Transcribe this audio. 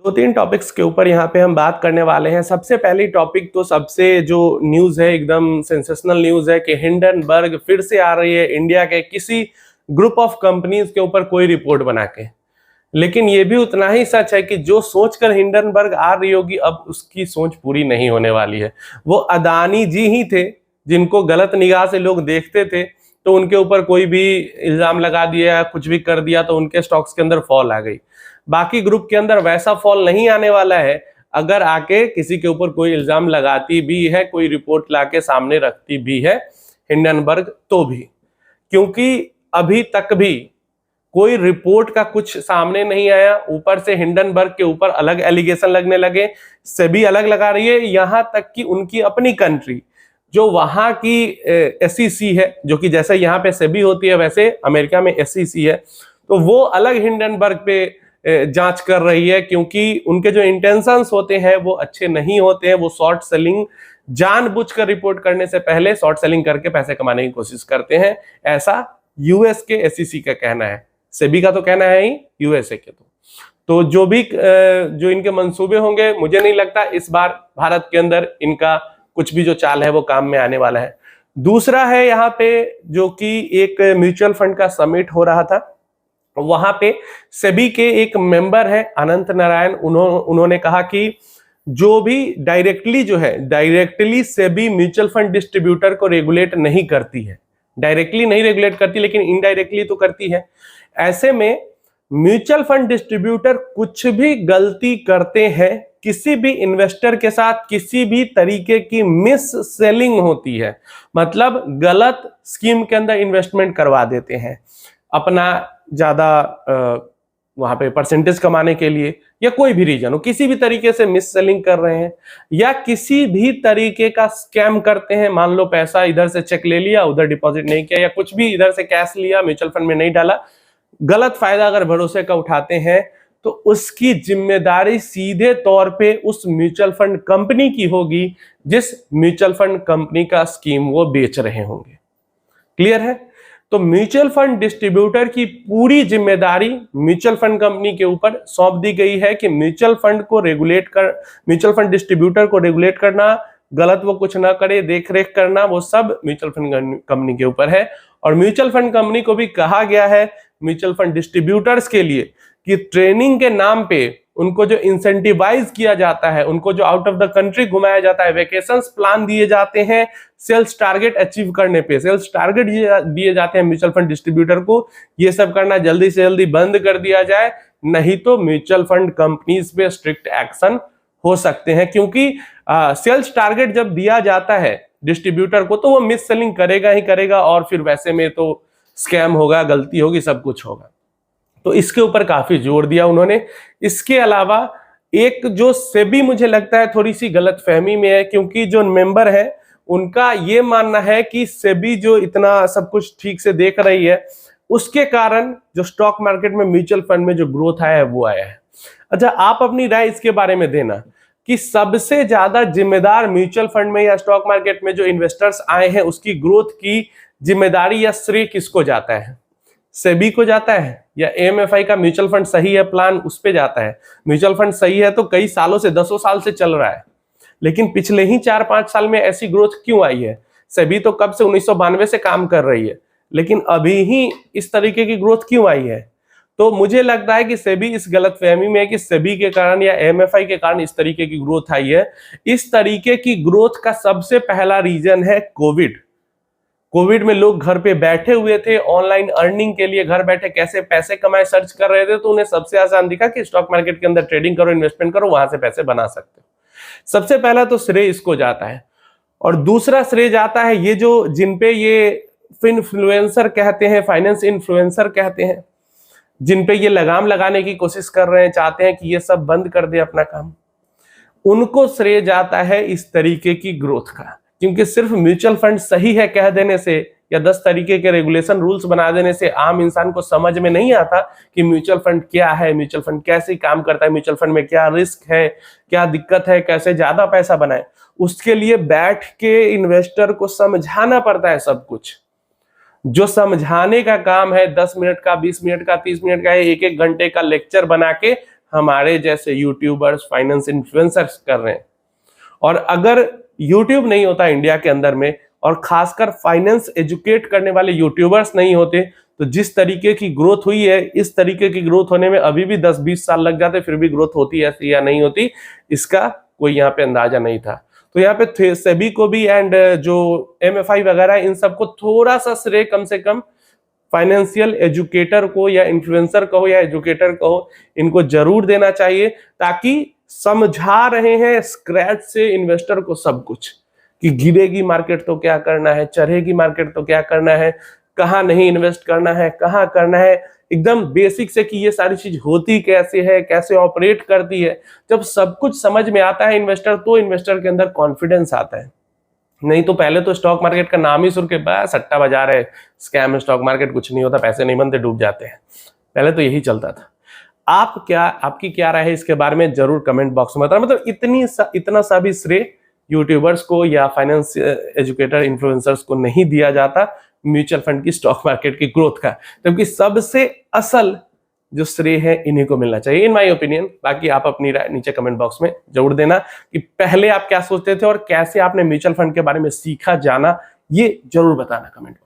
दो तीन टॉपिक्स के ऊपर यहाँ पे हम बात करने वाले हैं। सबसे पहली टॉपिक तो सबसे जो न्यूज़ है, एकदम सेंसेशनल न्यूज़ है कि हिंडनबर्ग फिर से आ रही है इंडिया के किसी ग्रुप ऑफ कंपनीज के ऊपर कोई रिपोर्ट बना के। लेकिन ये भी उतना ही सच है कि जो सोचकर हिंडनबर्ग आ रही होगी, अब उसकी सोच पूरी नहीं होने वाली है। वो अदानी जी ही थे जिनको गलत निगाह से लोग देखते थे, तो उनके ऊपर कोई भी इल्जाम लगा दिया, कुछ भी कर दिया तो उनके स्टॉक्स के अंदर फॉल आ गई। बाकी ग्रुप के अंदर वैसा फॉल नहीं आने वाला है अगर आके किसी के ऊपर कोई इल्जाम लगाती भी है, कोई रिपोर्ट लाके सामने रखती भी है हिंडनबर्ग तो भी, क्योंकि अभी तक भी कोई रिपोर्ट का कुछ सामने नहीं आया। ऊपर से हिंडनबर्ग के ऊपर अलग एलिगेशन लगने लगे, सेबी अलग लगा रही है, यहां तक कि उनकी अपनी कंट्री जो वहां की एसईसी है, जो कि जैसे यहाँ पे सेबी होती है वैसे अमेरिका में एसईसी है, तो वो अलग हिंडनबर्ग पे जांच कर रही है, क्योंकि उनके जो इंटेंशंस होते हैं वो अच्छे नहीं होते हैं। वो शॉर्ट सेलिंग जानबूझकर रिपोर्ट करने से पहले शॉर्ट सेलिंग करके पैसे कमाने की कोशिश करते हैं, ऐसा यूएस के एसईसी का कहना है। सेबी का तो कहना है ही, यूएसए के तो जो भी जो इनके मंसूबे होंगे, मुझे नहीं लगता इस बार भारत के अंदर इनका कुछ भी जो चाल है वो काम में आने वाला है। दूसरा है यहाँ पे जो कि एक म्यूचुअल फंड का समिट हो रहा था, वहां पे सेबी के एक मेंबर है अनंत नारायण, उन्होंने कहा कि जो भी directly SEBI mutual fund distributor को रेगुलेट नहीं करती है, डायरेक्टली नहीं रेगुलेट करती लेकिन इनडायरेक्टली तो करती है। ऐसे में म्यूचुअल फंड डिस्ट्रीब्यूटर कुछ भी गलती करते हैं, किसी भी इन्वेस्टर के साथ किसी भी तरीके की मिस सेलिंग होती है, मतलब गलत स्कीम के अंदर इन्वेस्टमेंट करवा देते हैं अपना ज्यादा वहां पे परसेंटेज कमाने के लिए, या कोई भी रीजन हो, किसी भी तरीके से मिस सेलिंग कर रहे हैं या किसी भी तरीके का स्कैम करते हैं। मान लो पैसा इधर से चेक ले लिया, उधर डिपॉजिट नहीं किया, या कुछ भी इधर से कैश लिया, म्यूचुअल फंड में नहीं डाला, गलत फायदा अगर भरोसे का उठाते हैं तो उसकी जिम्मेदारी सीधे तौर पे उस म्यूचुअल फंड कंपनी की होगी जिस म्यूचुअल फंड कंपनी का स्कीम वो बेच रहे होंगे। क्लियर है? तो म्यूचुअल फंड डिस्ट्रीब्यूटर की पूरी जिम्मेदारी म्यूचुअल फंड कंपनी के ऊपर सौंप दी गई है कि म्यूचुअल फंड डिस्ट्रीब्यूटर को रेगुलेट करना, गलत वो कुछ ना करे, देख रेख करना, वो सब म्यूचुअल फंड कंपनी के ऊपर है। और म्यूचुअल फंड कंपनी को भी कहा गया है म्यूचुअल फंड डिस्ट्रीब्यूटर्स के लिए कि ट्रेनिंग के नाम पे उनको जो इंसेंटिवाइज किया जाता है, उनको जो आउट ऑफ द कंट्री घुमाया जाता है, वेकेशंस प्लान दिए जाते हैं, सेल्स टारगेट अचीव करने पे सेल्स टारगेट दिए जाते हैं म्यूचुअल फंड डिस्ट्रीब्यूटर को, ये सब करना जल्दी से जल्दी बंद कर दिया जाए, नहीं तो म्यूचुअल फंड कंपनीज पे स्ट्रिक्ट एक्शन हो सकते हैं। क्योंकि सेल्स टारगेट जब दिया जाता है डिस्ट्रीब्यूटर को तो वो मिस सेलिंग करेगा ही करेगा, और फिर वैसे में तो स्कैम होगा, गलती होगी, सब कुछ होगा। तो इसके ऊपर काफी जोर दिया उन्होंने। इसके अलावा एक जो सेबी मुझे लगता है थोड़ी सी गलतफहमी में है, क्योंकि जो मेंबर है उनका ये मानना है कि सेबी जो इतना सब कुछ ठीक से देख रही है उसके कारण जो स्टॉक मार्केट में म्यूचुअल फंड में जो ग्रोथ आया है वो आया है। अच्छा, आप अपनी राय इसके बारे में देना कि सबसे ज्यादा जिम्मेदार म्यूचुअल फंड में या स्टॉक मार्केट में जो इन्वेस्टर्स आए हैं उसकी ग्रोथ की जिम्मेदारी या श्रेय किसको जाता है? सेबी को जाता है या एएमएफआई का म्यूचुअल फंड सही है प्लान उस पे जाता है? म्यूचुअल फंड सही है तो कई सालों से, 10 साल से चल रहा है, लेकिन पिछले ही 4-5 साल में ऐसी ग्रोथ क्यों आई है? सेबी तो कब से 1992 से काम कर रही है, लेकिन अभी ही इस तरीके की ग्रोथ क्यों आई है? तो मुझे लगता है कि सेबी इस गलतफहमी में है कि सेबी के कारण या एएमएफआई के कारण इस तरीके की ग्रोथ आई है। इस तरीके की ग्रोथ का सबसे पहला रीजन है कोविड में लोग घर पे बैठे हुए थे, ऑनलाइन अर्निंग के लिए घर बैठे कैसे पैसे कमाए सर्च कर रहे थे, तो उन्हें सबसे आसान दिखा कि स्टॉक मार्केट के अंदर ट्रेडिंग करो, इन्वेस्टमेंट करो, वहां से पैसे बना सकते हो। सबसे पहला तो श्रेय इसको जाता है। और दूसरा श्रेय जाता है ये जो जिन पे ये इन्फ्लुएंसर कहते हैं, फाइनेंस इन्फ्लुएंसर कहते हैं, जिन पे ये लगाम लगाने की कोशिश कर रहे हैं, चाहते हैं कि ये सब बंद कर दे अपना काम, उनको श्रेय जाता है इस तरीके की ग्रोथ का। क्योंकि सिर्फ म्यूचुअल फंड सही है कह देने से या 10 तरीके के रेगुलेशन रूल्स बना देने से आम इंसान को समझ में नहीं आता कि म्यूचुअल फंड क्या है, म्यूचुअल फंड कैसे काम करता है, म्यूचुअल फंड में क्या रिस्क है, क्या दिक्कत है, कैसे ज्यादा पैसा बनाए। उसके लिए बैठ के इन्वेस्टर को समझाना पड़ता है सब कुछ। जो समझाने का काम है 10 मिनट का, 20 मिनट का, 30 मिनट का, 1-1 घंटे का लेक्चर बना के हमारे जैसे यूट्यूबर्स, फाइनेंस इन्फ्लुएंसर्स कर रहे हैं। और अगर यूट्यूब नहीं होता इंडिया के अंदर में, और खासकर फाइनेंस एजुकेट करने वाले यूट्यूबर्स नहीं होते, तो जिस तरीके की ग्रोथ हुई है, इस तरीके की ग्रोथ होने में अभी भी 10-20 साल लग जाते, फिर भी ग्रोथ होती ऐसी या नहीं होती, इसका कोई यहाँ पे अंदाजा नहीं था। तो यहाँ पे सेबी को भी एंड जो MFI वगैरह इन सबको थोड़ा सा श्रेय कम से कम फाइनेंशियल एजुकेटर को या इन्फ्लुएंसर कहो या एजुकेटर कहो, इनको जरूर देना चाहिए, ताकि समझा रहे हैं स्क्रैच से इन्वेस्टर को सब कुछ, कि गिरेगी मार्केट तो क्या करना है, चढ़ेगी मार्केट तो क्या करना है, कहाँ नहीं इन्वेस्ट करना है, कहाँ करना है, एकदम बेसिक से कि ये सारी चीज होती कैसे है, कैसे ऑपरेट करती है। जब सब कुछ समझ में आता है इन्वेस्टर, तो इन्वेस्टर के अंदर कॉन्फिडेंस आता है। नहीं तो पहले तो स्टॉक मार्केट का नाम ही सुन के बस सट्टा बाजार है, स्कैम है, स्टॉक मार्केट कुछ नहीं होता, पैसे नहीं बनते, डूब जाते हैं, पहले तो यही चलता था। आपकी क्या राय है इसके बारे में, जरूर कमेंट बॉक्स में बताना। मतलब इतना सा भी श्रेय यूट्यूबर्स को या फाइनेंस एजुकेटर इन्फ्लुएंसर्स को नहीं दिया जाता म्यूचुअल फंड की, स्टॉक मार्केट की ग्रोथ का, जबकि सबसे असल जो श्रेय है इन्हीं को मिलना चाहिए, इन माय ओपिनियन। बाकी आप अपनी राय नीचे कमेंट बॉक्स में जरूर देना कि पहले आप क्या सोचते थे और कैसे आपने म्यूचुअल फंड के बारे में सीखा, जाना, ये जरूर बताना कमेंट।